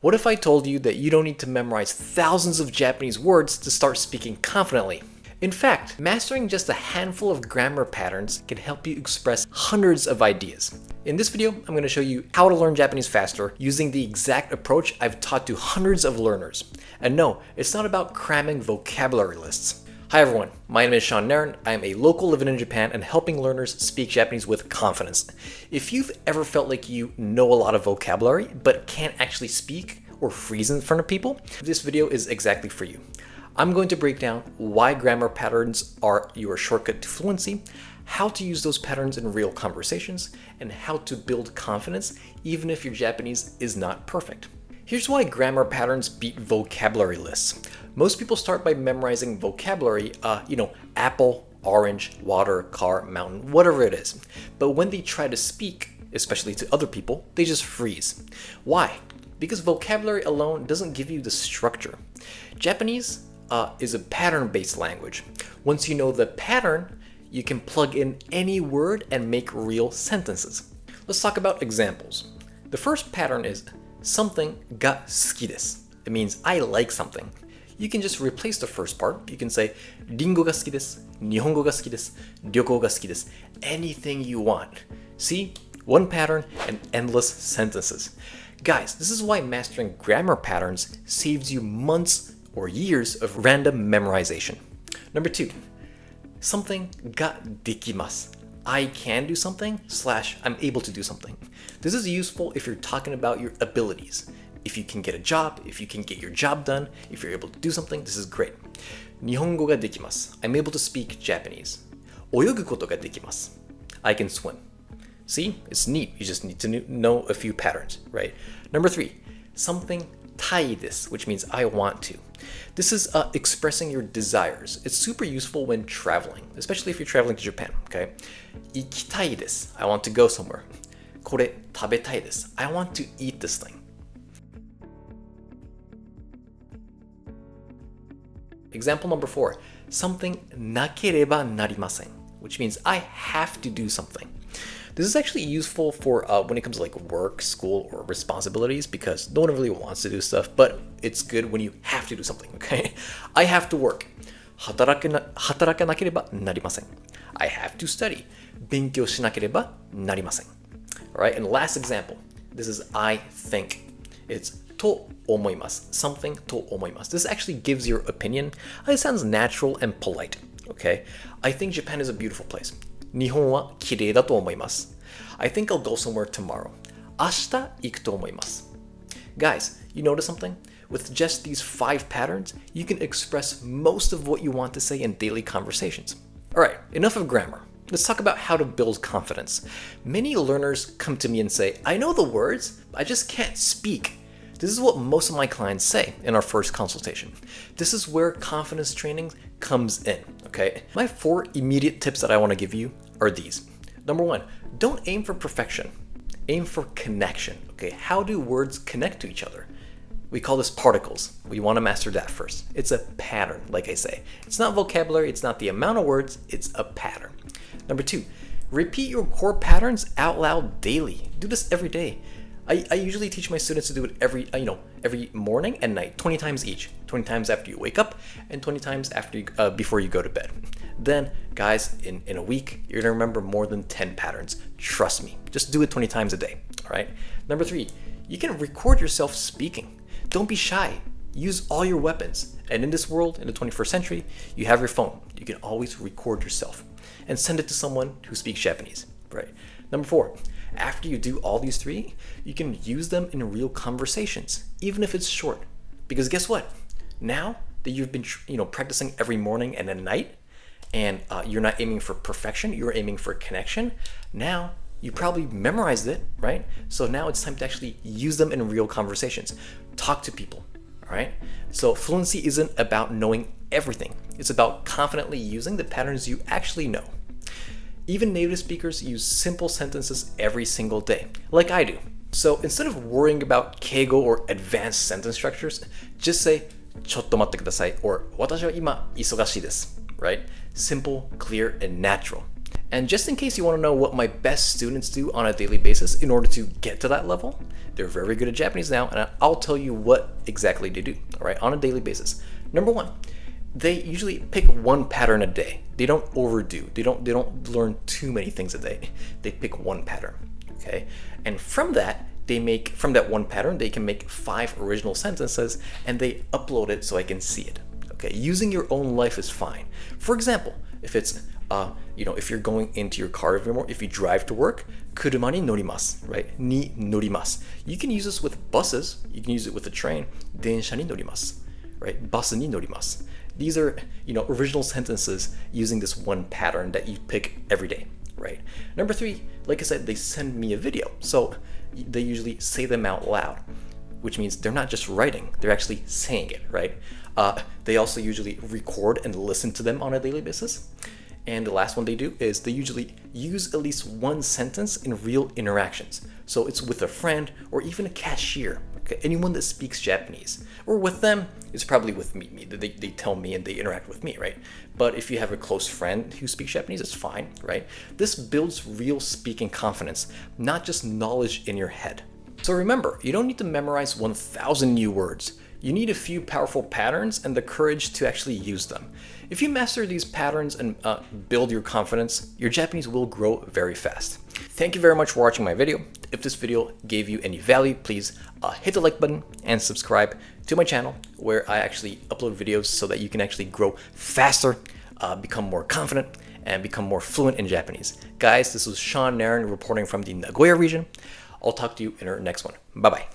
What if I told you that you don't need to memorize thousands of Japanese words to start speaking confidently? In fact, mastering just a handful of grammar patterns can help you express hundreds of ideas. In this video, I'm going to show you how to learn Japanese faster using the exact approach I've taught to hundreds of learners. And no, it's not about cramming vocabulary lists. Hi everyone, my name is Sean Nairn. I am a local living in Japan and helping learners speak Japanese with confidence. If you've ever felt like you know a lot of vocabulary but can't actually speak or freeze in front of people, this video is exactly for you. I'm going to break down why grammar patterns are your shortcut to fluency, how to use those patterns in real conversations, and how to build confidence even if your Japanese is not perfect. Here's why grammar patterns beat vocabulary lists. Most people start by memorizing vocabulary, apple, orange, water, car, mountain, whatever it is. But when they try to speak, especially to other people, they just freeze. Why? Because vocabulary alone doesn't give you the structure. Japanese is a pattern-based language. Once you know the pattern, you can plug in any word and make real sentences. Let's talk about examples. The first pattern is something ga suki desu. It means I like something. You can just replace the first part. You can say ringo ga suki desu, nihongo ga suki desu, ryoko ga suki desu, anything you want. See? One pattern and endless sentences. Guys, this is why mastering grammar patterns saves you months or years of random memorization. Number 2, something ga dekimasu. I can do something / I'm able to do something. This is useful if you're talking about your abilities. If you can get a job, if you can get your job done, if you're able to do something, this is great. Nihongo ga dekimasu. I'm able to speak Japanese. Oyogu koto ga dekimasu. I can swim. See, it's neat. You just need to know a few patterns, right? Number 3, something tai desu, which means I want to. This is expressing your desires. It's super useful when traveling, especially if you're traveling to Japan, okay? Ikitai desu. I want to go somewhere. Kore tabetai desu. I want to eat this thing. Example number 4, something nakereba narimasen, which means I have to do something. This is actually useful for when it comes to like work, school, or responsibilities because no one really wants to do stuff, but it's good when you have to do something, okay? I have to work. Hataraka narimasen. I have to study. Benkyou shinakereba narimasen. All right, and last example. This is I think. It's to omoimasu. Something to omoimasu. This actually gives your opinion. It sounds natural and polite, okay? I think Japan is a beautiful place. Nihon wa kirei da to omoimasu. I think I'll go somewhere tomorrow. Ashita iku to omoimasu. Guys, you notice something? With just these 5 patterns, you can express most of what you want to say in daily conversations. All right, enough of grammar. Let's talk about how to build confidence. Many learners come to me and say, I know the words, I just can't speak. This is what most of my clients say in our first consultation. This is where confidence training comes in, okay? My 4 immediate tips that I want to give you are these. Number 1, don't aim for perfection. Aim for connection, okay? How do words connect to each other? We call this particles. We want to master that first. It's a pattern, like I say. It's not vocabulary, it's not the amount of words, it's a pattern. Number 2, repeat your core patterns out loud daily. Do this every day. I usually teach my students to do it every morning and night, 20 times each. 20 times after you wake up and 20 times after before you go to bed. Then, guys, in a week, you're gonna remember more than 10 patterns. Trust me, just do it 20 times a day, all right? Number 3, you can record yourself speaking. Don't be shy. Use all your weapons. And in this world, in the 21st century, you have your phone. You can always record yourself and send it to someone who speaks Japanese, right? Number 4, after you do all these 3, you can use them in real conversations, even if it's short. Because guess what? Now that you've been practicing every morning and at night, and you're not aiming for perfection, you're aiming for connection, now you probably memorized it, right? So now it's time to actually use them in real conversations. Talk to people, all right? So fluency isn't about knowing everything. It's about confidently using the patterns you actually know. Even native speakers use simple sentences every single day, like I do. So instead of worrying about keigo or advanced sentence structures, just say, ちょっと待ってください or 私は今忙しいです, right? Simple, clear, and natural. And just in case you want to know what my best students do on a daily basis in order to get to that level, they're very good at Japanese now, and I'll tell you what exactly they do, all right, on a daily basis. Number one, they usually pick one pattern a day. They don't overdo. They don't learn too many things a day. They pick one pattern, okay? And from that one pattern, they can make 5 original sentences, and they upload it so I can see it, okay? Using your own life is fine. For example, if it's if you're going into your car every morning, if you drive to work, kuruma ni norimasu, right? Ni norimasu. You can use this with buses. You can use it with a train. Densha ni norimasu, right? Bus ni norimasu. These are, original sentences using this one pattern that you pick every day, right? Number 3, like I said, they send me a video. So they usually say them out loud, which means they're not just writing, they're actually saying it, right? They also usually record and listen to them on a daily basis. And the last one they do is they usually use at least one sentence in real interactions. So it's with a friend or even a cashier, okay? Anyone that speaks Japanese. Or with them, it's probably with me. They tell me and they interact with me, right? But if you have a close friend who speaks Japanese, it's fine, right? This builds real speaking confidence, not just knowledge in your head. So remember, you don't need to memorize 1,000 new words. You need a few powerful patterns and the courage to actually use them. If you master these patterns and build your confidence, your Japanese will grow very fast. Thank you very much for watching my video. If this video gave you any value, please hit the like button and subscribe to my channel, where I actually upload videos so that you can actually grow faster, become more confident, and become more fluent in Japanese. Guys, this was Sean Nairn reporting from the Nagoya region. I'll talk to you in our next one. Bye-bye.